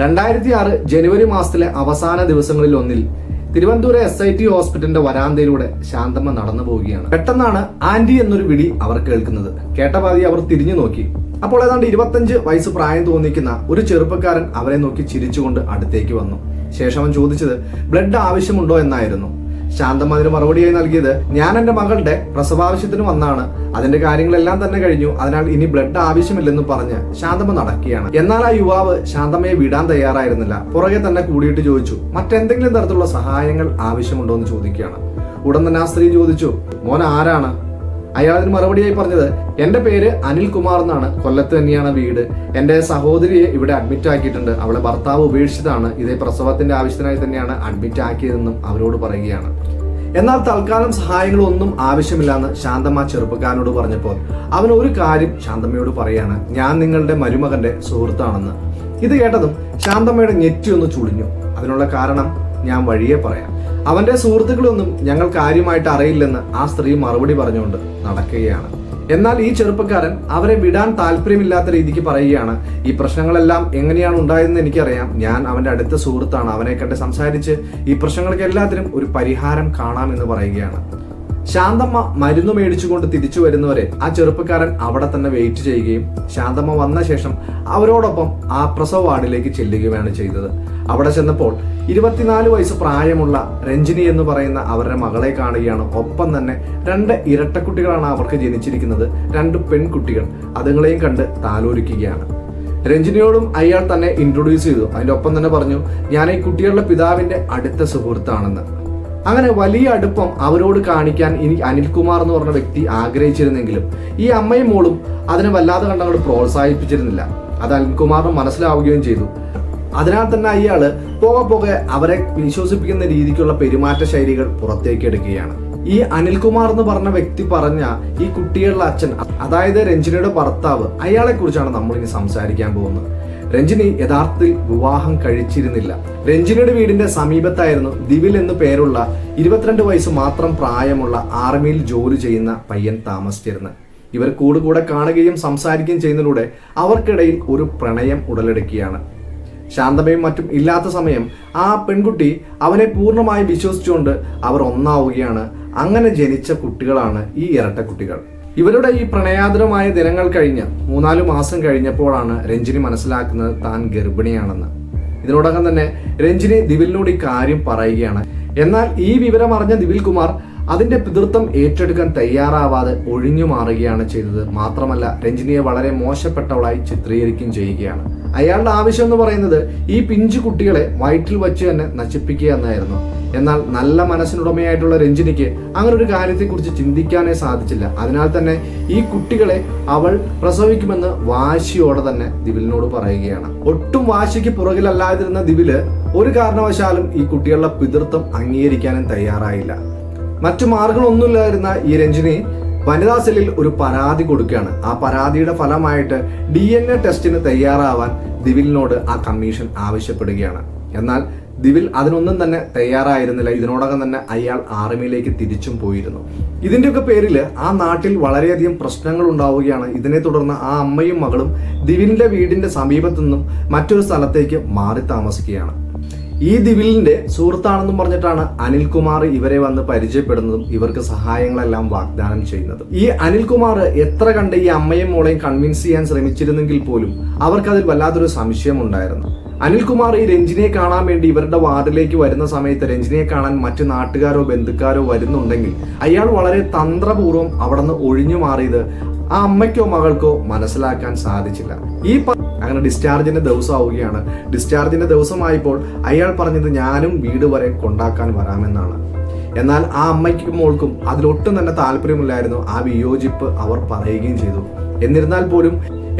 2006 ജനുവരി മാസത്തിലെ അവസാന ദിവസങ്ങളിൽ ഒന്നിൽ തിരുവനന്തപുരം SIT ഹോസ്പിറ്റലിന്റെ വരാന്തയിലൂടെ ശാന്തമ്മ നടന്നു പോവുകയാണ്. പെട്ടെന്നാണ് ആന്റി എന്നൊരു വിളി അവർ കേൾക്കുന്നത്. കേട്ട പാതി അവർ തിരിഞ്ഞു നോക്കി. അപ്പോൾ ഏതാണ്ട് 25 വയസ്സ് പ്രായം തോന്നിക്കുന്ന ഒരു ചെറുപ്പക്കാരൻ അവരെ നോക്കി ചിരിച്ചുകൊണ്ട് അടുത്തേക്ക് വന്നു. ശേഷം അവൻ ചോദിച്ചത് ബ്ലഡ് ആവശ്യമുണ്ടോ എന്നായിരുന്നു. ശാന്തമ്മ അതിന് മറുപടിയായി നൽകിയത്, ഞാൻ എന്റെ മകളുടെ പ്രസവാവശ്യത്തിന് വന്നാണ്, അതിന്റെ കാര്യങ്ങളെല്ലാം തന്നെ കഴിഞ്ഞു, അതിനാൽ ഇനി ബ്ലഡ് ആവശ്യമില്ലെന്ന് പറഞ്ഞ് ശാന്തമ്മ നടക്കുകയാണ്. എന്നാൽ ആ യുവാവ് ശാന്തമ്മയെ വിടാൻ തയ്യാറായിരുന്നില്ല. പുറകെ തന്നെ കൂടിയിട്ട് ചോദിച്ചു, മറ്റെന്തെങ്കിലും തരത്തിലുള്ള സഹായങ്ങൾ ആവശ്യമുണ്ടോ എന്ന് ചോദിക്കുകയാണ്. ഉടൻ തന്നെ ആ സ്ത്രീ ചോദിച്ചു, മോൻ ആരാണ്? അയാൾ അതിന് മറുപടിയായി പറഞ്ഞത്, എന്റെ പേര് അനിൽകുമാർ എന്നാണ്, കൊല്ലത്ത് തന്നെയാണ് വീട്, എന്റെ സഹോദരിയെ ഇവിടെ അഡ്മിറ്റ് ആക്കിയിട്ടുണ്ട്, അവളെ ഭർത്താവ് ഉപേക്ഷിച്ചതാണ്, ഇതേ പ്രസവത്തിന്റെ ആവശ്യത്തിനായി തന്നെയാണ് അഡ്മിറ്റ് ആക്കിയതെന്നും അവരോട് പറയുകയാണ്. എന്നാൽ തൽക്കാലം സഹായങ്ങളൊന്നും ആവശ്യമില്ലാന്ന് ശാന്തമ്മ ചെറുപ്പക്കാരനോട് പറഞ്ഞപ്പോൾ അവൻ ഒരു കാര്യം ശാന്തമ്മയോട് പറയാണ്, ഞാൻ നിങ്ങളുടെ മരുമകന്റെ സുഹൃത്താണെന്ന്. ഇത് കേട്ടതും ശാന്തമ്മയുടെ നെറ്റി ഒന്ന് ചുളിഞ്ഞു. അതിനുള്ള കാരണം ഞാൻ വഴിയെ പറയാം. അവന്റെ സുഹൃത്തുക്കളൊന്നും ഞങ്ങൾ കാര്യമായിട്ട് അറിയില്ലെന്ന് ആ സ്ത്രീ മറുപടി പറഞ്ഞുകൊണ്ട് നടക്കുകയാണ്. എന്നാൽ ഈ ചെറുപ്പക്കാരൻ അവരെ വിടാൻ താല്പര്യമില്ലാത്ത രീതിക്ക് പറയുകയാണ്, ഈ പ്രശ്നങ്ങളെല്ലാം എങ്ങനെയാണ് ഉണ്ടായതെന്ന് എനിക്കറിയാം, ഞാൻ അവന്റെ അടുത്ത സുഹൃത്താണ്, അവനെ കണ്ട് സംസാരിച്ച് ഈ പ്രശ്നങ്ങൾക്ക് എല്ലാത്തിനും ഒരു പരിഹാരം കാണാമെന്ന് പറയുകയാണ്. ശാന്തമ്മ മരുന്ന് മേടിച്ചുകൊണ്ട് തിരിച്ചു വരുന്നവരെ ആ ചെറുപ്പക്കാരൻ അവിടെ തന്നെ വെയിറ്റ് ചെയ്യുകയും ശാന്തമ്മ വന്ന ശേഷം അവരോടൊപ്പം ആ പ്രസവ വാർഡിലേക്ക് ചെല്ലുകയാണ് ചെയ്തത്. അവിടെ ചെന്നപ്പോൾ 24 വയസ്സ് പ്രായമുള്ള രഞ്ജിനി എന്ന് പറയുന്ന അവരുടെ മകളെ കാണുകയാണ്. ഒപ്പം തന്നെ 2 ഇരട്ടക്കുട്ടികളാണ് അവർക്ക് ജനിച്ചിരിക്കുന്നത്, 2 പെൺകുട്ടികൾ. അതുങ്ങളെയും കണ്ട് താലോലിക്കുകയാണ്. രഞ്ജിനിയോടും അയാൾ തന്നെ ഇൻട്രൊഡ്യൂസ് ചെയ്തു. അതിന്റെ ഒപ്പം തന്നെ പറഞ്ഞു, ഞാൻ ഈ കുട്ടികളുടെ പിതാവിന്റെ അടുത്ത സുഹൃത്താണെന്ന്. അങ്ങനെ വലിയ അടുപ്പം അവരോട് കാണിക്കാൻ ഇനി അനിൽകുമാർ എന്ന് പറഞ്ഞ വ്യക്തി ആഗ്രഹിച്ചിരുന്നെങ്കിലും ഈ അമ്മയും മോളും അതിനെ വല്ലാതെ കണ്ടങ്ങോട്ട് പ്രോത്സാഹിപ്പിച്ചിരുന്നില്ല. അത് അനിൽകുമാറിന് മനസ്സിലാവുകയും ചെയ്തു. അതിനാൽ തന്നെ അയാള് പോകെ അവരെ വിശ്വസിപ്പിക്കുന്ന രീതിക്കുള്ള പെരുമാറ്റ ശൈലികൾ പുറത്തേക്ക് എടുക്കുകയാണ്. ഈ അനിൽകുമാർ എന്ന് പറഞ്ഞ വ്യക്തി പറഞ്ഞ ഈ കുട്ടികളുടെ അച്ഛൻ, അതായത് രഞ്ജിനിയുടെ ഭർത്താവ്, അയാളെ കുറിച്ചാണ് നമ്മൾ ഇനി സംസാരിക്കാൻ പോകുന്നത്. രഞ്ജിനി യഥാർത്ഥത്തിൽ വിവാഹം കഴിച്ചിരുന്നില്ല. രഞ്ജിനിയുടെ വീടിന്റെ സമീപത്തായിരുന്നു ദിവിൽ എന്നു പേരുള്ള 22 വയസ്സ് മാത്രം പ്രായമുള്ള ആർമിയിൽ ജോലി ചെയ്യുന്ന പയ്യൻ താമസിച്ചിരുന്നത്. ഇവർ കൂടെ കാണുകയും സംസാരിക്കുകയും ചെയ്യുന്നതിലൂടെ അവർക്കിടയിൽ ഒരു പ്രണയം ഉടലെടുക്കുകയാണ്. ശാന്തമയും മറ്റും ഇല്ലാത്ത സമയം ആ പെൺകുട്ടി അവനെ പൂർണ്ണമായി വിശ്വസിച്ചുകൊണ്ട് അവർ ഒന്നാവുകയാണ്. അങ്ങനെ ജനിച്ച കുട്ടികളാണ് ഈ ഇരട്ടക്കുട്ടികൾ. ഇവരുടെ ഈ പ്രണയാതുരമായ ദിനങ്ങൾ കഴിഞ്ഞ് 3-4 മാസം കഴിഞ്ഞപ്പോഴാണ് രഞ്ജിനി മനസ്സിലാക്കുന്നത് താൻ ഗർഭിണിയാണെന്ന്. ഇതിനോടകം തന്നെ രഞ്ജിനി ദിവിലിനോട് ഈ കാര്യം പറയുകയാണ്. എന്നാൽ ഈ വിവരം അറിഞ്ഞ ദിവിൽ കുമാർ അതിന്റെ പിതൃത്വം ഏറ്റെടുക്കാൻ തയ്യാറാവാതെ ഒഴിഞ്ഞു മാറുകയാണ് ചെയ്തത്. മാത്രമല്ല രഞ്ജിനിയെ വളരെ മോശപ്പെട്ടവളായി ചിത്രീകരിക്കുകയും ചെയ്യുകയാണ്. അയാളുടെ ആവശ്യം എന്ന് പറയുന്നത് ഈ പിഞ്ചു കുട്ടികളെ വയറ്റിൽ വെച്ച് തന്നെ നശിപ്പിക്കുക എന്നായിരുന്നു. എന്നാൽ നല്ല മനസ്സിനുടമയായിട്ടുള്ള രഞ്ജിനിക്ക് അങ്ങനെ ഒരു കാര്യത്തെക്കുറിച്ച് ചിന്തിക്കാനേ സാധിച്ചില്ല. അതിനാൽ തന്നെ ഈ കുട്ടികളെ അവൾ പ്രസവിക്കുമെന്ന് വാശിയോടെ തന്നെ ദിവിലിനോട് പറയുകയാണ്. ഒട്ടും വാശിക്ക് പുറകിലല്ലാതിരുന്ന ദിവില് ഒരു കാരണവശാലും ഈ കുട്ടികളുടെ പിതൃത്വം അംഗീകരിക്കാനും തയ്യാറായില്ല. മറ്റു മാർഗങ്ങളൊന്നുമില്ലാതിരുന്ന ഈ രഞ്ജിനി വനിതാ സെല്ലിൽ ഒരു പരാതി കൊടുക്കുകയാണ്. ആ പരാതിയുടെ ഫലമായിട്ട് DNA ടെസ്റ്റിന് തയ്യാറാവാൻ ദിവിലിനോട് ആ കമ്മീഷൻ ആവശ്യപ്പെടുകയാണ്. എന്നാൽ ദിവിൽ അതിനൊന്നും തന്നെ തയ്യാറായിരുന്നില്ല. ഇതിനോടകം തന്നെ അയാൾ ആർമിയിലേക്ക് തിരിച്ചും പോയിരുന്നു. ഇതിന്റെയൊക്കെ പേരിൽ ആ നാട്ടിൽ വളരെയധികം പ്രശ്നങ്ങൾ ഉണ്ടാവുകയാണ്. ഇതിനെ തുടർന്ന് ആ അമ്മയും മകളും ദിവിലിന്റെ വീടിന്റെ സമീപത്തു നിന്നും മറ്റൊരു സ്ഥലത്തേക്ക് മാറി താമസിക്കുകയാണ്. ഈ ദിവിലിന്റെ സുഹൃത്താണെന്നും പറഞ്ഞിട്ടാണ് അനിൽകുമാർ ഇവരെ വന്ന് പരിചയപ്പെടുന്നതും ഇവർക്ക് സഹായങ്ങളെല്ലാം വാഗ്ദാനം ചെയ്യുന്നതും. ഈ അനിൽകുമാർ എത്ര കണ്ട് ഈ അമ്മയും മോളെയും കൺവിൻസ് ചെയ്യാൻ ശ്രമിച്ചിരുന്നെങ്കിൽ പോലും അവർക്കതിൽ വല്ലാത്തൊരു സംശയം ഉണ്ടായിരുന്നു. അനിൽകുമാർ ഈ രഞ്ജിനിയെ കാണാൻ വേണ്ടി ഇവരുടെ വാർഡിലേക്ക് വരുന്ന സമയത്ത് രഞ്ജിനിയെ കാണാൻ മറ്റു നാട്ടുകാരോ ബന്ധുക്കാരോ വരുന്നുണ്ടെങ്കിൽ അയാൾ വളരെ തന്ത്രപൂർവ്വം അവിടെ നിന്ന് ഒഴിഞ്ഞു മാറിയത് ആ അമ്മയ്ക്കോ മകൾക്കോ മനസ്സിലാക്കാൻ സാധിച്ചില്ല. അങ്ങനെ ഡിസ്ചാർജിന്റെ ദിവസമാവുകയാണ്. ഡിസ്ചാർജിന്റെ ദിവസമായപ്പോൾ അയാൾ പറഞ്ഞത് ഞാനും വീട് വരെ കൊണ്ടാക്കാൻ വരാമെന്നാണ്. എന്നാൽ ആ അമ്മയ്ക്കും മോൾക്കും അതിലൊട്ടും തന്നെ താല്പര്യമില്ലായിരുന്നു. ആ വിയോജിപ്പ് അവർ പറയുകയും ചെയ്തു. എന്നിരുന്നാൽ പോലും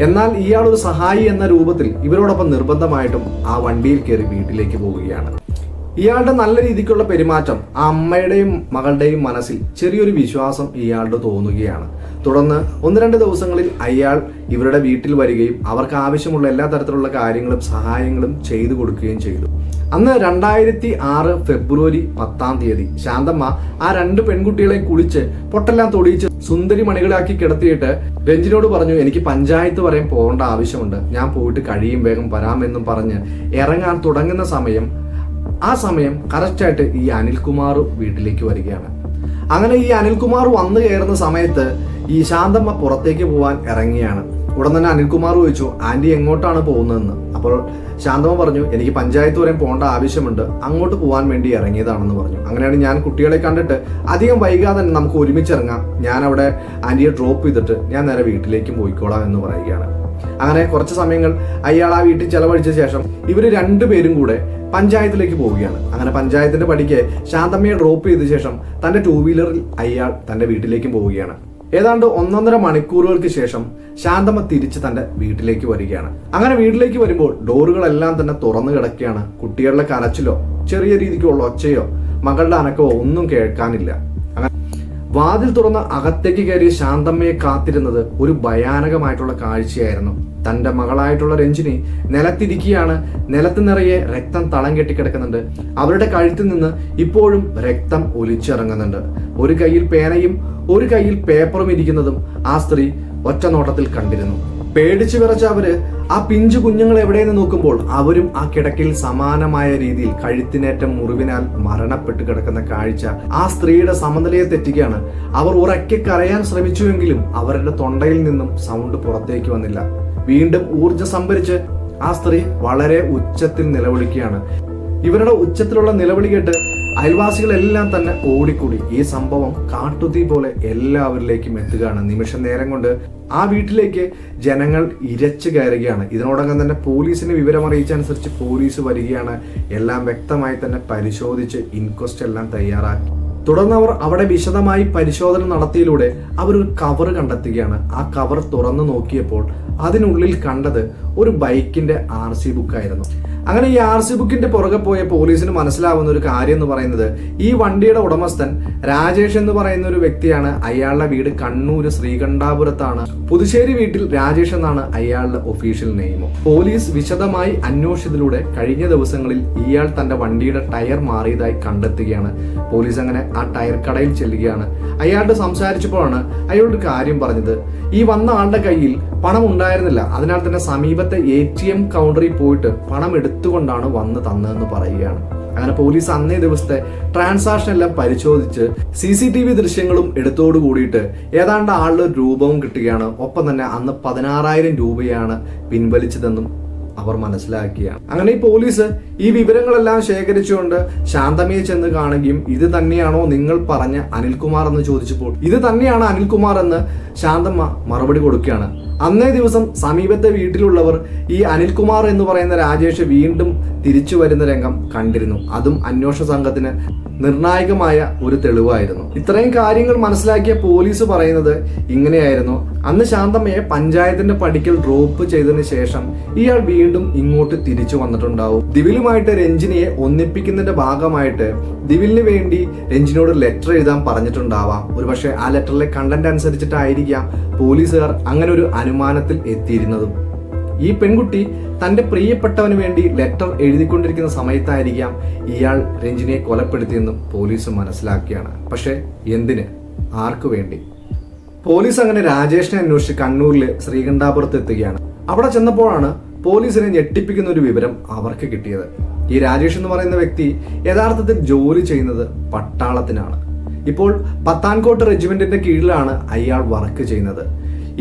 ഇയാൾ ഒരു സഹായി എന്ന രൂപത്തിൽ ഇവരോടൊപ്പം നിർബന്ധമായിട്ടും ആ വണ്ടിയിൽ കയറി വീട്ടിലേക്ക് പോവുകയാണ്. ഇയാളുടെ നല്ല രീതിക്കുള്ള പെരുമാറ്റം ആ അമ്മയുടെയും മകളുടെയും മനസ്സിൽ ചെറിയൊരു വിശ്വാസം ഇയാളുടെ തോന്നുകയാണ്. തുടർന്ന് 1-2 ദിവസങ്ങളിൽ അയാൾ ഇവരുടെ വീട്ടിൽ വരികയും അവർക്ക് ആവശ്യമുള്ള എല്ലാ തരത്തിലുള്ള കാര്യങ്ങളും സഹായങ്ങളും ചെയ്തു കൊടുക്കുകയും ചെയ്തു. അന്ന് 2006 ഫെബ്രുവരി 10 ശാന്തമ്മ ആ 2 പെൺകുട്ടികളെ കുളിച്ച് പൊട്ടെല്ലാം തൊടിയിച്ച് സുന്ദരി മണികളാക്കി കിടത്തിയിട്ട് രഞ്ജിനോട് പറഞ്ഞു, എനിക്ക് പഞ്ചായത്ത് വരെ പോകേണ്ട ആവശ്യമുണ്ട്, ഞാൻ പോയിട്ട് കഴിയും, വേഗം വരാമെന്നും പറഞ്ഞ് ഇറങ്ങാൻ തുടങ്ങുന്ന സമയം കറക്റ്റായിട്ട് ഈ അനിൽകുമാർ വീട്ടിലേക്ക് വരികയാണ്. അങ്ങനെ ഈ അനിൽകുമാർ വന്നു കയറുന്ന സമയത്ത് ഈ ശാന്തമ്മ പുറത്തേക്ക് പോവാൻ ഇറങ്ങിയാണ്. ഉടൻ തന്നെ അനിൽകുമാർ ചോദിച്ചു, ആന്റി എങ്ങോട്ടാണ് പോകുന്നതെന്ന്. അപ്പോൾ ശാന്തമ്മ പറഞ്ഞു, എനിക്ക് പഞ്ചായത്ത് വരെ പോകേണ്ട ആവശ്യമുണ്ട്, അങ്ങോട്ട് പോകാൻ വേണ്ടി ഇറങ്ങിയതാണെന്ന് പറഞ്ഞു. അങ്ങനെയാണ് ഞാൻ കുട്ടികളെ കണ്ടിട്ട് അധികം വൈകാതെ തന്നെ നമുക്ക് ഒരുമിച്ചിറങ്ങാം, ഞാൻ അവിടെ ആന്റിയെ ഡ്രോപ്പ് ചെയ്തിട്ട് ഞാൻ നേരെ വീട്ടിലേക്കും പോയിക്കോളാം എന്ന് പറയുകയാണ്. അങ്ങനെ കുറച്ച് സമയങ്ങൾ അയാൾ ആ വീട്ടിൽ ചെലവഴിച്ച ശേഷം ഇവർ 2 പേരും കൂടെ പഞ്ചായത്തിലേക്ക് പോവുകയാണ്. അങ്ങനെ പഞ്ചായത്തിന്റെ പടിക്ക് ശാന്തമ്മയെ ഡ്രോപ്പ് ചെയ്ത ശേഷം തന്റെ 2 വീലറിൽ അയാൾ തന്റെ വീട്ടിലേക്കും പോവുകയാണ്. ഏതാണ്ട് 1.5 മണിക്കൂറുകൾക്ക് ശേഷം ശാന്തമ്മ തിരിച്ച് തന്റെ വീട്ടിലേക്ക് വരികയാണ്. അങ്ങനെ വീട്ടിലേക്ക് വരുമ്പോൾ ഡോറുകളെല്ലാം തന്നെ തുറന്നു കിടക്കുകയാണ്. കുട്ടികളുടെ കരച്ചിലോ ചെറിയ രീതിക്കുള്ള ഒച്ചയോ മകളുടെ അനക്കമോ ഒന്നും കേൾക്കാനില്ല. അങ്ങനെ വാതിൽ തുറന്ന് അകത്തേക്ക് കയറിയ ശാന്തമ്മയെ കാത്തിരുന്നത് ഒരു ഭയാനകമായിട്ടുള്ള കാഴ്ചയായിരുന്നു. തന്റെ മകളായിട്ടുള്ള രഞ്ജിനി നിലത്തിരിക്കുകയാണ്. നിലത്ത് നിറയെ രക്തം തളം കെട്ടിക്കിടക്കുന്നുണ്ട്. അവരുടെ കഴുത്തിൽ നിന്ന് ഇപ്പോഴും രക്തം ഒലിച്ചിറങ്ങുന്നുണ്ട്. ഒരു കയ്യിൽ പേനയും ഒരു കയ്യിൽ പേപ്പറും ഇരിക്കുന്നതും ആ സ്ത്രീ ഒറ്റ നോട്ടത്തിൽ കണ്ടിരുന്നു. പേടിച്ചു വിറച്ച അവര് ആ പിഞ്ചു കുഞ്ഞുങ്ങൾ എവിടെയെന്ന് നോക്കുമ്പോൾ അവരും ആ കിടക്കയിൽ സമാനമായ രീതിയിൽ കഴുത്തിനേറ്റ മുറിവിനാൽ മരണപ്പെട്ട് കിടക്കുന്ന കാഴ്ച ആ സ്ത്രീയുടെ സമനിലയെ തെറ്റിക്കുകയാണ്. അവർ ഉറക്കെ കരയാൻ ശ്രമിച്ചുവെങ്കിലും അവരുടെ തൊണ്ടയിൽ നിന്നും സൗണ്ട് പുറത്തേക്ക് വന്നില്ല. വീണ്ടും ഊർജ്ജം സംഭരിച്ച് ആ സ്ത്രീ വളരെ ഉച്ചത്തിൽ നിലവിളിക്കുകയാണ്. ഇവരുടെ ഉച്ചത്തിലുള്ള നിലവിളി കേട്ട് അയൽവാസികളെല്ലാം തന്നെ ഓടിക്കൂടി. ഈ സംഭവം കാട്ടുതീ പോലെ എല്ലാവരിലേക്കും എത്തുകയാണ്. നിമിഷ നേരം കൊണ്ട് ആ വീട്ടിലേക്ക് ജനങ്ങൾ ഇരച്ചു കയറുകയാണ്. ഇതിനോടകം തന്നെ പോലീസിന് വിവരം അറിയിച്ചനുസരിച്ച് പോലീസ് വരികയാണ്. എല്ലാം വ്യക്തമായി തന്നെ പരിശോധിച്ച് ഇൻക്വസ്റ്റ് എല്ലാം തയ്യാറാക്കി. തുടർന്ന് അവർ അവിടെ വിശദമായി പരിശോധന നടത്തിയതിലൂടെ അവരൊരു കവർ കണ്ടെത്തുകയാണ്. ആ കവർ തുറന്നു നോക്കിയപ്പോൾ അതിനുള്ളിൽ കണ്ടത് ഒരു ബൈക്കിന്റെ RC ബുക്കായിരുന്നു. അങ്ങനെ ഈ RC ബുക്കിന്റെ പുറകെ പോയ പോലീസിന് മനസ്സിലാവുന്ന ഒരു കാര്യം എന്ന് പറയുന്നത് ഈ വണ്ടിയുടെ ഉടമസ്ഥൻ രാജേഷ് എന്ന് പറയുന്ന ഒരു വ്യക്തിയാണ്. അയാളുടെ വീട് കണ്ണൂര് ശ്രീകണ്ഠാപുരത്താണ്. പുതുശ്ശേരി വീട്ടിൽ രാജേഷ് എന്നാണ് അയാളുടെ ഒഫീഷ്യൽ നെയിം. പോലീസ് വിശദമായി അന്വേഷിച്ചതിലൂടെ കഴിഞ്ഞ ദിവസങ്ങളിൽ ഇയാൾ തന്റെ വണ്ടിയുടെ ടയർ മാറിയതായി കണ്ടെത്തുകയാണ്. പോലീസ് അങ്ങനെ ആ ടയർ കടയിൽ ചെല്ലുകയാണ്. അയാളോട് സംസാരിച്ചപ്പോഴാണ് അയാളോട് കാര്യം പറഞ്ഞത്. ഈ വന്ന ആളുടെ കയ്യിൽ പണം ഉണ്ടായിരുന്നില്ല, അതിനാൽ തന്നെ സമീപത്തെ ATM കൗണ്ടറിൽ പോയിട്ട് പണം എടുത്തുകൊണ്ടാണ് വന്ന് തന്നതെന്ന് പറയുകയാണ്. അങ്ങനെ പോലീസ് അന്നേ ദിവസത്തെ ട്രാൻസാക്ഷൻ എല്ലാം പരിശോധിച്ച് CCTV ദൃശ്യങ്ങളും എടുത്തോട് കൂടിയിട്ട് ഏതാണ്ട് ആളുടെ രൂപവും കിട്ടുകയാണ്. ഒപ്പം തന്നെ അന്ന് 16,000 രൂപയാണ് പിൻവലിച്ചതെന്നും അവർ മനസ്സിലാക്കിയാണ്. അങ്ങനെ ഈ പോലീസ് ഈ വിവരങ്ങളെല്ലാം ശേഖരിച്ചുകൊണ്ട് ശാന്തമ്മയെ ചെന്ന് കാണുകയും ഇത് തന്നെയാണോ നിങ്ങൾ പറഞ്ഞ അനിൽകുമാർ എന്ന് ചോദിച്ചപ്പോൾ ഇത് തന്നെയാണ് അനിൽകുമാർ എന്ന് ശാന്തമ്മ മറുപടി കൊടുക്കുകയാണ്. അന്നേ ദിവസം സമീപത്തെ വീട്ടിലുള്ളവർ ഈ അനിൽകുമാർ എന്ന് പറയുന്ന രാജേഷ് വീണ്ടും തിരിച്ചു വരുന്ന രംഗം കണ്ടിരുന്നു. അതും അന്വേഷണ സംഘത്തിന് നിർണായകമായ ഒരു തെളിവായിരുന്നു. ഇത്രയും കാര്യങ്ങൾ മനസ്സിലാക്കിയ പോലീസ് പറയുന്നത് ഇങ്ങനെയായിരുന്നു. അന്ന് ശാന്തമ്മയെ പഞ്ചായത്തിന്റെ പടിക്കൽ ഡ്രോപ്പ് ചെയ്തതിന് ശേഷം ഇയാൾ വീണ്ടും ഇങ്ങോട്ട് തിരിച്ചു വന്നിട്ടുണ്ടാവും. ദിവിലുമായിട്ട് രഞ്ജിനിയെ ഒന്നിപ്പിക്കുന്നതിന്റെ ഭാഗമായിട്ട് ദിവിലിന് വേണ്ടി രഞ്ജിനോട് ലെറ്റർ എഴുതാൻ പറഞ്ഞിട്ടുണ്ടാവാം. ഒരുപക്ഷെ ആ ലെറ്ററിലെ കണ്ടന്റ് അനുസരിച്ചിട്ടായിരിക്കാം പോലീസുകാർ അങ്ങനെ ഒരു അനുമാനത്തിൽ എത്തിയിരുന്നതും. ഈ പെൺകുട്ടി തന്റെ പ്രിയപ്പെട്ടവന് വേണ്ടി ലെറ്റർ എഴുതിക്കൊണ്ടിരിക്കുന്ന സമയത്തായിരിക്കാം ഇയാൾ രഞ്ജിനിയെ കൊലപ്പെടുത്തിയെന്നും പോലീസ് മനസ്സിലാക്കിയാണ്. പക്ഷെ എന്തിന്, ആർക്കു വേണ്ടി? പോലീസ് അങ്ങനെ രാജേഷിനെ അന്വേഷിച്ച് കണ്ണൂരിലെ ശ്രീകണ്ഠാപുരത്ത് എത്തുകയാണ്. അവിടെ ചെന്നപ്പോഴാണ് പോലീസിനെ ഞെട്ടിപ്പിക്കുന്ന ഒരു വിവരം അവർക്ക് കിട്ടിയത്. ഈ രാജേഷ് എന്ന് പറയുന്ന വ്യക്തി യഥാർത്ഥത്തിൽ ജോലി ചെയ്യുന്നത് പട്ടാളത്തിനാണ്. ഇപ്പോൾ പത്താൻകോട്ട് റെജിമെന്റിന്റെ കീഴിലാണ് അയാൾ വർക്ക് ചെയ്യുന്നത്.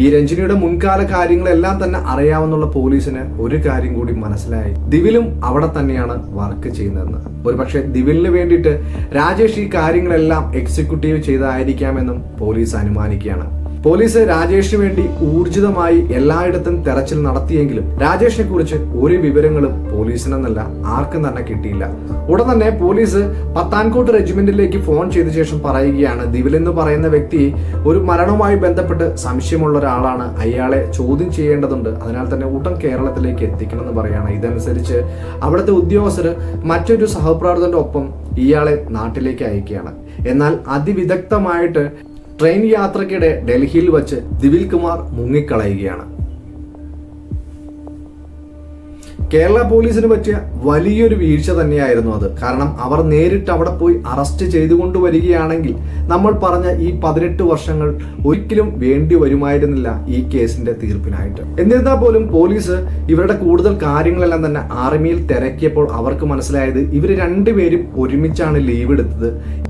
ഈ രഞ്ജിനിയുടെ മുൻകാല കാര്യങ്ങളെല്ലാം തന്നെ അറിയാവുന്ന പോലീസിന് ഒരു കാര്യം കൂടി മനസ്സിലായി, ദിവിലും അവിടെ തന്നെയാണ് വർക്ക് ചെയ്യുന്നതെന്ന്. ഒരുപക്ഷെ ദിവിലിന് വേണ്ടിയിട്ട് രാജേഷ് ഈ കാര്യങ്ങളെല്ലാം എക്സിക്യൂട്ടീവ് ചെയ്തായിരിക്കാമെന്നും പോലീസ് അനുമാനിക്കുകയാണ്. പോലീസ് രാജേഷിന് വേണ്ടി ഊർജിതമായി എല്ലായിടത്തും തെരച്ചിൽ നടത്തിയെങ്കിലും രാജേഷിനെ കുറിച്ച് ഒരു വിവരങ്ങളും പോലീസിനെന്നല്ല ആർക്കും തന്നെ കിട്ടിയില്ല. ഉടൻ തന്നെ പോലീസ് പത്താൻകോട്ട് റെജിമെന്റിലേക്ക് ഫോൺ ചെയ്ത ശേഷം പറയുകയാണ്, ദിവിൽ എന്ന് പറയുന്ന വ്യക്തി ഒരു മരണവുമായി ബന്ധപ്പെട്ട് സംശയമുള്ള ഒരാളാണ്, അയാളെ ചോദ്യം ചെയ്യേണ്ടതുണ്ട്, അതിനാൽ തന്നെ ഉടൻ കേരളത്തിലേക്ക് എത്തിക്കണമെന്ന് പറയുകയാണ്. ഇതനുസരിച്ച് അവിടുത്തെ ഉദ്യോഗസ്ഥർ മറ്റൊരു സഹപ്രവർത്തകന്റെ ഒപ്പം ഇയാളെ നാട്ടിലേക്ക് അയക്കുകയാണ്. എന്നാൽ അതിവിദഗ്ധമായിട്ട് ട്രെയിൻ യാത്രക്കിടെ ഡൽഹിയിൽ വച്ച് ദിവിൽ കുമാർ മുങ്ങിക്കളയുകയാണ്. കേരള പോലീസിന് പറ്റിയ വലിയൊരു വീഴ്ച തന്നെയായിരുന്നു അത്. കാരണം അവർ നേരിട്ട് അവിടെ പോയി അറസ്റ്റ് ചെയ്തുകൊണ്ടുവരികയാണെങ്കിൽ നമ്മൾ പറഞ്ഞ ഈ 18 വർഷങ്ങൾ ഒരിക്കലും വേണ്ടി വരുമായിരുന്നില്ല ഈ കേസിന്റെ തീർപ്പിനായിട്ട്. എന്നിരുന്നാൽ പോലും പോലീസ് ഇവരുടെ കൂടുതൽ കാര്യങ്ങളെല്ലാം തന്നെ ആർമിയിൽ തിരക്കിയപ്പോൾ അവർക്ക് മനസ്സിലായത് ഇവർ രണ്ടുപേരും ഒരുമിച്ചാണ് ലീവ് എടുത്തത്.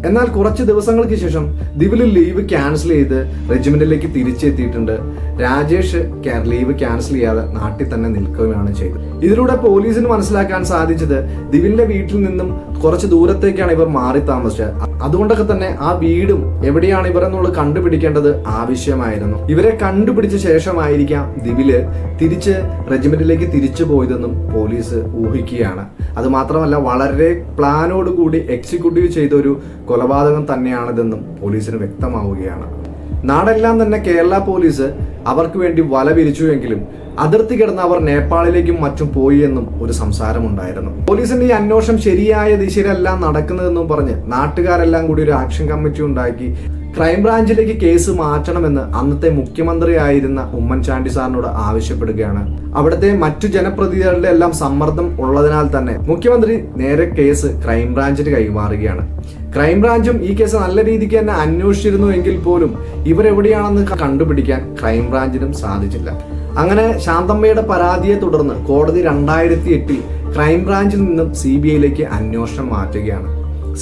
എന്നാൽ കുറച്ച് ദിവസങ്ങൾക്ക് ശേഷം ദിവിൽ ലീവ് ക്യാൻസൽ ചെയ്ത് റെജിമെന്റിലേക്ക് തിരിച്ചെത്തിയിട്ടുണ്ട്. രാജേഷ് ലീവ് ക്യാൻസൽ ചെയ്യാതെ നാട്ടിൽ തന്നെ നിൽക്കുകയാണ് ചെയ്തത്. ഇതിലൂടെ പോലീസിന് മനസ്സിലാക്കാൻ സാധിച്ചത് ദിവിലിന്റെ വീട്ടിൽ നിന്നും കുറച്ച് ദൂരത്തേക്കാണ് ഇവർ മാറി താമസിച്ചത്. അതുകൊണ്ടൊക്കെ തന്നെ ആ വീടും എവിടെയാണ് ഇവർ എന്നുള്ളത് കണ്ടുപിടിക്കേണ്ടത് ആവശ്യമായിരുന്നു. ഇവരെ കണ്ടുപിടിച്ച ശേഷമായിരിക്കാം ദിവില് തിരിച്ച് റെജിമെന്റിലേക്ക് തിരിച്ചു പോയതെന്നും പോലീസ് ഊഹിക്കുകയാണ്. അത് മാത്രമല്ല വളരെ പ്ലാനോടുകൂടി എക്സിക്യൂട്ടീവ് ചെയ്ത ഒരു കൊലപാതകം തന്നെയാണിതെന്നും പോലീസിന് വ്യക്തമാവുകയാണ്. നാടെല്ലാം തന്നെ കേരള പോലീസ് അവർക്ക് വേണ്ടി വല വിരിച്ചുവെങ്കിലും അതിർത്തി കിടന്ന് അവർ നേപ്പാളിലേക്കും മറ്റും പോയി എന്നും ഒരു സംസാരമുണ്ടായിരുന്നു. പോലീസിന്റെ ഈ അന്വേഷണം ശരിയായ ദിശയിലല്ല നടക്കുന്നതെന്നും പറഞ്ഞ് നാട്ടുകാരെല്ലാം കൂടി ഒരു ആക്ഷൻ കമ്മിറ്റി ഉണ്ടാക്കി ക്രൈംബ്രാഞ്ചിലേക്ക് കേസ് മാറ്റണമെന്ന് അന്നത്തെ മുഖ്യമന്ത്രിയായിരുന്ന ഉമ്മൻചാണ്ടി സാറിനോട് ആവശ്യപ്പെടുകയാണ്. അവിടുത്തെ മറ്റു ജനപ്രതിനിധികളുടെ എല്ലാം സമ്മർദ്ദം ഉള്ളതിനാൽ തന്നെ മുഖ്യമന്ത്രി നേരെ കേസ് ക്രൈംബ്രാഞ്ചിന് കൈമാറുകയാണ്. ക്രൈംബ്രാഞ്ചും ഈ കേസ് നല്ല രീതിക്ക് തന്നെ അന്വേഷിച്ചിരുന്നു എങ്കിൽ പോലും ഇവരെവിടെയാണെന്ന് കണ്ടുപിടിക്കാൻ ക്രൈംബ്രാഞ്ചിനും സാധിച്ചില്ല. അങ്ങനെ ശാന്തമ്മയുടെ പരാതിയെ തുടർന്ന് കോടതി 2008 ക്രൈംബ്രാഞ്ചിൽ നിന്നും CBIയിലേക്ക് അന്വേഷണം മാറ്റുകയാണ്.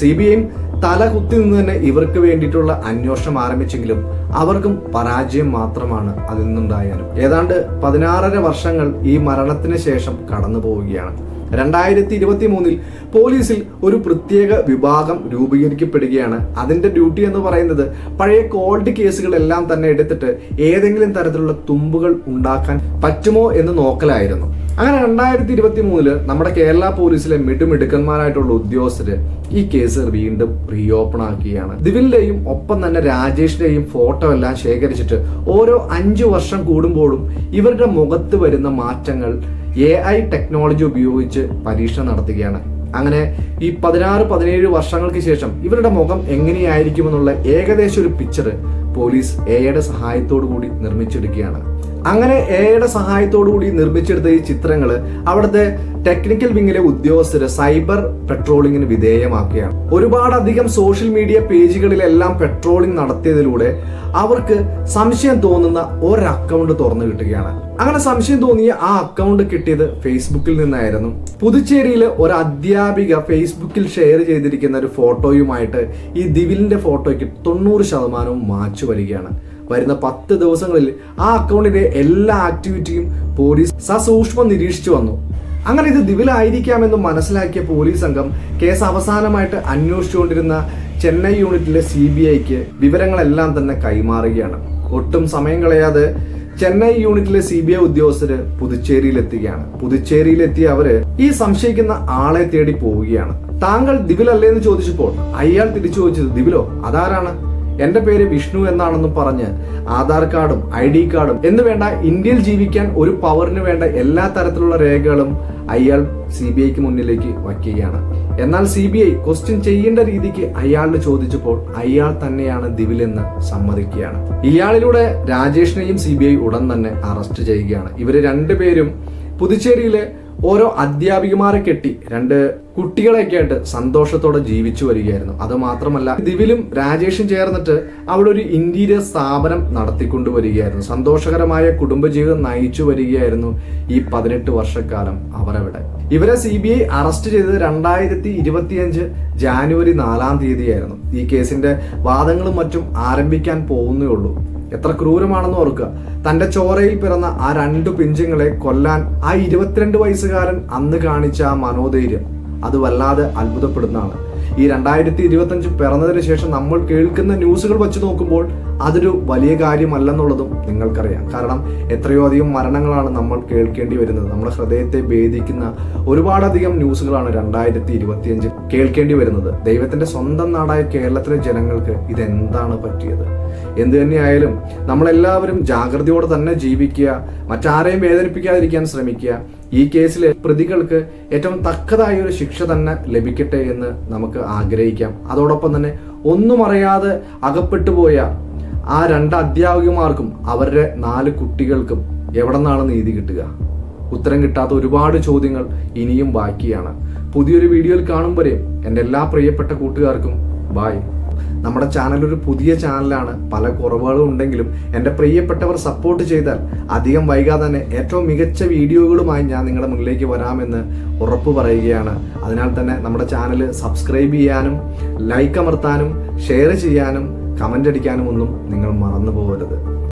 CBIയും തല കുത്തി നിന്ന് തന്നെ ഇവർക്ക് വേണ്ടിയിട്ടുള്ള അന്വേഷണം ആരംഭിച്ചെങ്കിലും അവർക്കും പരാജയം മാത്രമാണ് അതിൽ നിന്നുണ്ടായാലും. ഏതാണ്ട് 16.5 വർഷങ്ങൾ ഈ മരണത്തിന് ശേഷം കടന്നു പോവുകയാണ്. 2023 പോലീസിൽ ഒരു പ്രത്യേക വിഭാഗം രൂപീകരിക്കപ്പെടുകയാണ്. അതിന്റെ ഡ്യൂട്ടി എന്ന് പറയുന്നത് പഴയ കോൾഡ് കേസുകളെല്ലാം തന്നെ എടുത്തിട്ട് ഏതെങ്കിലും തരത്തിലുള്ള തുമ്പുകൾ ഉണ്ടാക്കാൻ പറ്റുമോ എന്ന് നോക്കലായിരുന്നു. അങ്ങനെ 2023 നമ്മുടെ കേരള പോലീസിലെ മിടുമിടുക്കന്മാരായിട്ടുള്ള ഉദ്യോഗസ്ഥര് ഈ കേസ് വീണ്ടും റീഓപ്പൺ ആക്കുകയാണ്. ദിവിലിന്റെയും ഒപ്പം തന്നെ രാജേഷിന്റെയും ഫോട്ടോ എല്ലാം ശേഖരിച്ചിട്ട് ഓരോ 5 വർഷം കൂടുമ്പോഴും ഇവരുടെ മുഖത്ത് വരുന്ന മാറ്റങ്ങൾ AI ടെക്നോളജി ഉപയോഗിച്ച് പരീക്ഷണം നടത്തുകയാണ്. അങ്ങനെ ഈ 16-17 വർഷങ്ങൾക്ക് ശേഷം ഇവരുടെ മുഖം എങ്ങനെയായിരിക്കുമെന്നുള്ള ഏകദേശം ഒരു പിക്ചർ പോലീസ് AIയുടെ സഹായത്തോടു കൂടി നിർമ്മിച്ചെടുക്കുകയാണ്. അങ്ങനെ AIയുടെ സഹായത്തോടു കൂടി നിർമ്മിച്ചെടുത്ത ഈ ചിത്രങ്ങൾ അവിടുത്തെ ടെക്നിക്കൽ വിങ്ങിലെ ഉദ്യോഗസ്ഥര് സൈബർ പെട്രോളിങ്ങിന് വിധേയമാക്കുകയാണ്. ഒരുപാടധികം സോഷ്യൽ മീഡിയ പേജുകളിലെല്ലാം പെട്രോളിംഗ് നടത്തിയതിലൂടെ അവർക്ക് സംശയം തോന്നുന്ന ഒരു അക്കൗണ്ട് തുറന്നു കിട്ടുകയാണ്. അങ്ങനെ സംശയം തോന്നിയ ആ അക്കൗണ്ട് കിട്ടിയത് ഫേസ്ബുക്കിൽ നിന്നായിരുന്നു. പുതുച്ചേരിയിലെ ഒരു അധ്യാപിക ഫേസ്ബുക്കിൽ ഷെയർ ചെയ്തിരിക്കുന്ന ഒരു ഫോട്ടോയുമായിട്ട് ഈ ദിവിലിന്റെ ഫോട്ടോയ്ക്ക് 90% മാച്ച് വരികയാണ്. വരുന്ന 10 ദിവസങ്ങളിൽ ആ അക്കൗണ്ടിന്റെ എല്ലാ ആക്ടിവിറ്റിയും പോലീസ് സസൂക്ഷ്മം നിരീക്ഷിച്ചു വന്നു. അങ്ങനെ ഇത് ദിവിലായിരിക്കാമെന്ന് മനസ്സിലാക്കിയ പോലീസ് സംഘം കേസ് അവസാനമായിട്ട് അന്വേഷിച്ചുകൊണ്ടിരുന്ന ചെന്നൈ യൂണിറ്റിലെ CBIക്ക് വിവരങ്ങളെല്ലാം തന്നെ കൈമാറുകയാണ്. ഒട്ടും സമയം കളയാതെ ചെന്നൈ യൂണിറ്റിലെ CBI ഉദ്യോഗസ്ഥര് പുതുച്ചേരിയിലെത്തുകയാണ്. പുതുച്ചേരിയിലെത്തിയ അവര് ഈ സംശയിക്കുന്ന ആളെ തേടി പോവുകയാണ്. താങ്കൾ ദിവിലല്ലേ എന്ന് ചോദിച്ചപ്പോൾ അയാൾ തിരിച്ചു ചോദിച്ചത്, ദിവിലോ? അതാരാണ്? എന്റെ പേര് വിഷ്ണു എന്നാണെന്നും പറഞ്ഞ് ആധാർ കാർഡും ID കാർഡും എന്ന് വേണ്ട ഇന്ത്യയിൽ ജീവിക്കാൻ ഒരു പൗരന് വേണ്ട എല്ലാ തരത്തിലുള്ള രേഖകളും അയാൾ CBIക്ക് മുന്നിലേക്ക് വയ്ക്കുകയാണ്. എന്നാൽ CBI ക്വസ്റ്റ്യൻ ചെയ്യേണ്ട രീതിക്ക് അയാളോട് ചോദിച്ചപ്പോൾ അയാൾ തന്നെയാണ് ദിവിലെന്ന് സമ്മതിക്കുകയാണ്. ഇയാളിലൂടെ രാജേഷിനെയും CBI ഉടൻ തന്നെ അറസ്റ്റ് ചെയ്യുകയാണ്. ഇവര് രണ്ടുപേരും പുതുച്ചേരിയിലെ ഓരോ അധ്യാപികമാരെ കെട്ടി 2 കുട്ടികളെയൊക്കെ ആയിട്ട് സന്തോഷത്തോടെ ജീവിച്ചു വരികയായിരുന്നു. അത് മാത്രമല്ല ദിവിലും രാജേഷും ചേർന്നിട്ട് അവിടെ ഒരു ഇന്റീരിയർ സ്ഥാപനം നടത്തിക്കൊണ്ടുവരികയായിരുന്നു. സന്തോഷകരമായ കുടുംബജീവിതം നയിച്ചു വരികയായിരുന്നു ഈ 18 വർഷക്കാലം അവരവിടെ. ഇവരെ CBI അറസ്റ്റ് ചെയ്തത് 2025 ജാനുവരി 4-ാം തീയതിയായിരുന്നു. ഈ കേസിന്റെ വാദങ്ങളും മറ്റും ആരംഭിക്കാൻ പോകുന്നേ ഉള്ളൂ. എത്ര ക്രൂരമാണെന്ന് ഓർക്കുക. തന്റെ ചോരയിൽ പിറന്ന ആ 2 പിഞ്ചുങ്ങളെ കൊല്ലാൻ ആ 22 വയസ്സുകാരൻ അന്ന് കാണിച്ച ആ മനോധൈര്യം അത് വല്ലാതെ അത്ഭുതപ്പെടുന്നതാണ്. ഈ 2025 പിറന്നതിന് ശേഷം നമ്മൾ കേൾക്കുന്ന ന്യൂസുകൾ വെച്ച് നോക്കുമ്പോൾ അതൊരു വലിയ കാര്യമല്ലെന്നുള്ളതും നിങ്ങൾക്കറിയാം. കാരണം എത്രയോ അധികം മരണങ്ങളാണ് നമ്മൾ കേൾക്കേണ്ടി വരുന്നത്. നമ്മുടെ ഹൃദയത്തെ ഭേദിക്കുന്ന ഒരുപാടധികം ന്യൂസുകളാണ് 2025 കേൾക്കേണ്ടി വരുന്നത്. ദൈവത്തിന്റെ സ്വന്തം നാടായ കേരളത്തിലെ ജനങ്ങൾക്ക് ഇതെന്താണ് പറ്റിയത്? എന്തു തന്നെയായാലും നമ്മളെല്ലാവരും ജാഗ്രതയോടെ തന്നെ ജീവിക്കുക, മറ്റാരെയും വേദനിപ്പിക്കാതിരിക്കാൻ ശ്രമിക്കുക. ഈ കേസിലെ പ്രതികൾക്ക് ഏറ്റവും തക്കതായ ഒരു ശിക്ഷ തന്നെ ലഭിക്കട്ടെ എന്ന് നമുക്ക് ആഗ്രഹിക്കാം. അതോടൊപ്പം തന്നെ ഒന്നും അറിയാതെ അകപ്പെട്ടു പോയ ആ 2 അധ്യാപികമാർക്കും അവരുടെ 4 കുട്ടികൾക്കും എവിടെ നിന്നാണ് നീതി കിട്ടുക? ഉത്തരം കിട്ടാത്ത ഒരുപാട് ചോദ്യങ്ങൾ ഇനിയും ബാക്കിയാണ്. പുതിയൊരു വീഡിയോയിൽ കാണുമ്പോഴേ എൻ്റെ എല്ലാ പ്രിയപ്പെട്ട കൂട്ടുകാർക്കും ബായ്. നമ്മുടെ ചാനൽ ഒരു പുതിയ ചാനലാണ്. പല കുറവുകളും ഉണ്ടെങ്കിലും എൻ്റെ പ്രിയപ്പെട്ടവർ സപ്പോർട്ട് ചെയ്താൽ അധികം വൈകാതെ തന്നെ ഏറ്റവും മികച്ച വീഡിയോകളുമായി ഞാൻ നിങ്ങളുടെ മുന്നിലേക്ക് വരാമെന്ന് ഉറപ്പ് പറയുകയാണ്. അതിനാൽ തന്നെ നമ്മുടെ ചാനൽ സബ്സ്ക്രൈബ് ചെയ്യാനും ലൈക്ക് അമർത്താനും ഷെയർ ചെയ്യാനും കമൻ്റ് അടിക്കാനും ഒന്നും നിങ്ങൾ മറന്നു പോകരുത്.